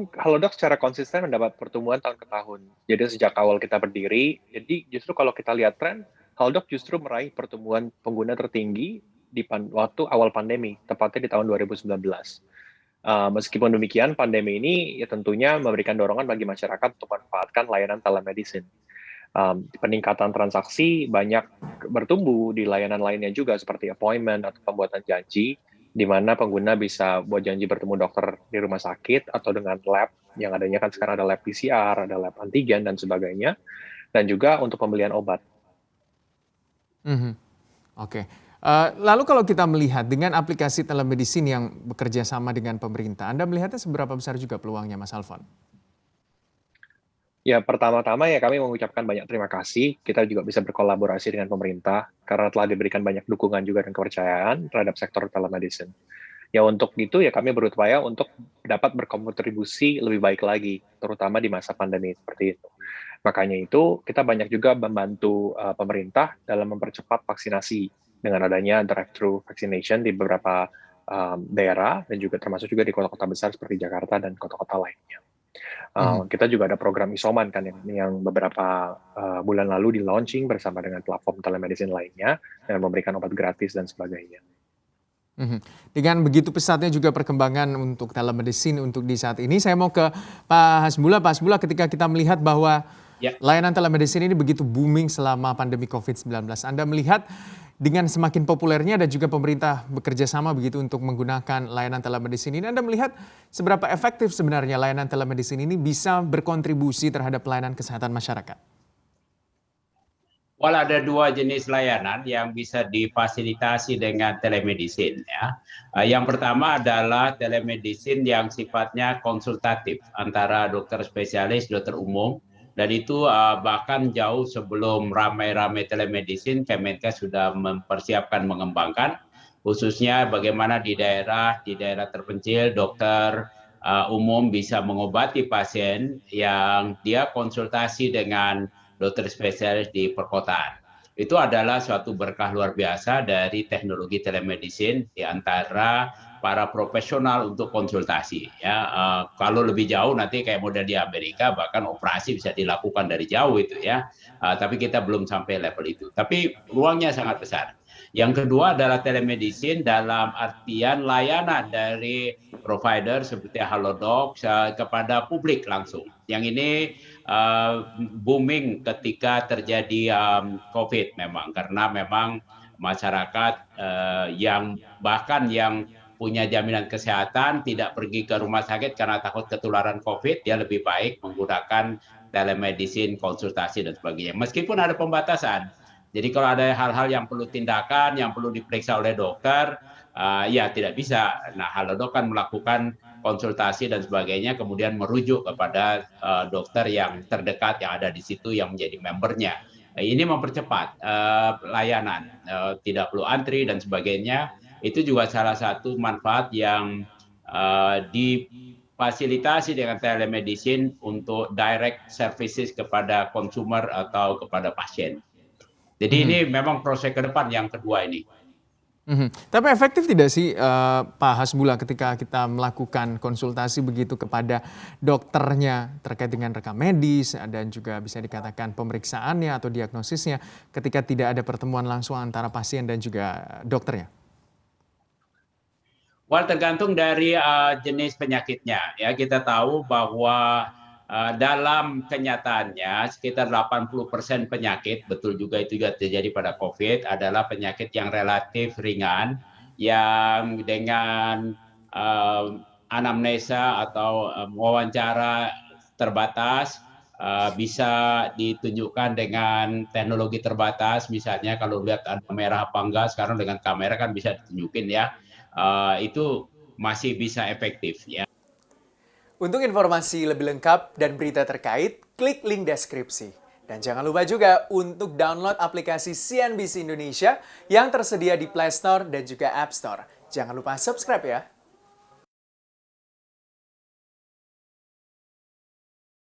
Memang Halodoc secara konsisten mendapat pertumbuhan tahun ke tahun. Jadi sejak awal kita berdiri, jadi justru kalau kita lihat tren, Halodoc justru meraih pertumbuhan pengguna tertinggi di waktu awal pandemi, tepatnya di tahun 2019. Meskipun demikian, pandemi ini ya tentunya memberikan dorongan bagi masyarakat untuk memanfaatkan layanan telemedicine. Peningkatan transaksi banyak bertumbuh di layanan lainnya juga seperti appointment atau pembuatan janji, di mana pengguna bisa buat janji bertemu dokter di rumah sakit atau dengan lab yang adanya kan sekarang ada lab PCR, ada lab antigen dan sebagainya, dan juga untuk pembelian obat. Mhm, oke. Lalu kalau kita melihat dengan aplikasi telemedicine yang bekerja sama dengan pemerintah, Anda melihatnya seberapa besar juga peluangnya, Mas Alfon? Ya, pertama-tama ya kami mengucapkan banyak terima kasih. Kita juga bisa berkolaborasi dengan pemerintah karena telah diberikan banyak dukungan juga dan kepercayaan terhadap sektor telemedicine. Ya untuk itu ya kami berupaya untuk dapat berkontribusi lebih baik lagi, terutama di masa pandemi seperti itu. Makanya itu kita banyak juga membantu pemerintah dalam mempercepat vaksinasi dengan adanya drive-thru vaccination di beberapa daerah dan juga termasuk juga di kota-kota besar seperti Jakarta dan kota-kota lainnya. Mhm. Kita juga ada program isoman kan yang beberapa bulan lalu di-launching bersama dengan platform telemedicine lainnya dengan memberikan obat gratis dan sebagainya. Mhm. Dengan begitu pesatnya juga perkembangan untuk telemedicine untuk di saat ini, saya mau ke Pak Hasbullah. Pak Hasbullah, ketika kita melihat bahwa Ya, layanan telemedicine ini begitu booming selama pandemi COVID-19, Anda melihat dengan semakin populernya dan juga pemerintah bekerja sama begitu untuk menggunakan layanan telemedicine ini, Anda melihat seberapa efektif sebenarnya layanan telemedicine ini bisa berkontribusi terhadap pelayanan kesehatan masyarakat? ada dua jenis layanan yang bisa difasilitasi dengan telemedicine ya. Yang pertama adalah telemedicine yang sifatnya konsultatif antara dokter spesialis, dokter umum, dan itu bahkan jauh sebelum ramai-ramai telemedicine, Kemenkes sudah mempersiapkan mengembangkan, khususnya bagaimana di daerah terpencil dokter umum bisa mengobati pasien yang dia konsultasi dengan dokter spesialis di perkotaan. Itu adalah suatu berkah luar biasa dari teknologi telemedicine di antara para profesional untuk konsultasi. Ya, kalau lebih jauh nanti kayak model di Amerika bahkan operasi bisa dilakukan dari jauh itu ya. Tapi kita belum sampai level itu. Tapi ruangnya sangat besar. Yang kedua adalah telemedicine dalam artian layanan dari provider seperti Halodoc kepada publik langsung. Yang ini booming ketika terjadi COVID memang, karena memang masyarakat yang bahkan yang punya jaminan kesehatan tidak pergi ke rumah sakit karena takut ketularan COVID, dia lebih baik menggunakan telemedicine, konsultasi dan sebagainya. Meskipun ada pembatasan. Jadi kalau ada hal-hal yang perlu tindakan, yang perlu diperiksa oleh dokter, ya tidak bisa. Nah, Halodoc kan melakukan konsultasi dan sebagainya, kemudian merujuk kepada dokter yang terdekat yang ada di situ yang menjadi membernya. Ini mempercepat layanan, tidak perlu antri dan sebagainya. Itu juga salah satu manfaat yang difasilitasi dengan telemedicine untuk direct services kepada consumer atau kepada pasien. Jadi Mhm. ini memang proses ke depan yang kedua ini. Mhm. Tapi efektif tidak sih, Pak Hasbullah ketika kita melakukan konsultasi begitu kepada dokternya terkait dengan rekam medis dan juga bisa dikatakan pemeriksaannya atau diagnosisnya ketika tidak ada pertemuan langsung antara pasien dan juga dokternya? Tergantung dari jenis penyakitnya. Ya, kita tahu bahwa dalam kenyataannya sekitar 80% penyakit, betul juga itu juga terjadi pada COVID, adalah penyakit yang relatif ringan, yang dengan uh, anamnesa atau wawancara terbatas, bisa ditunjukkan dengan teknologi terbatas. Misalnya kalau lihat ada merah apa enggak, sekarang dengan kamera kan bisa ditunjukin ya. Itu masih bisa efektif ya. Untuk informasi lebih lengkap dan berita terkait, klik link deskripsi. Dan jangan lupa juga untuk download aplikasi CNBC Indonesia yang tersedia di Play Store dan juga App Store. Jangan lupa subscribe ya.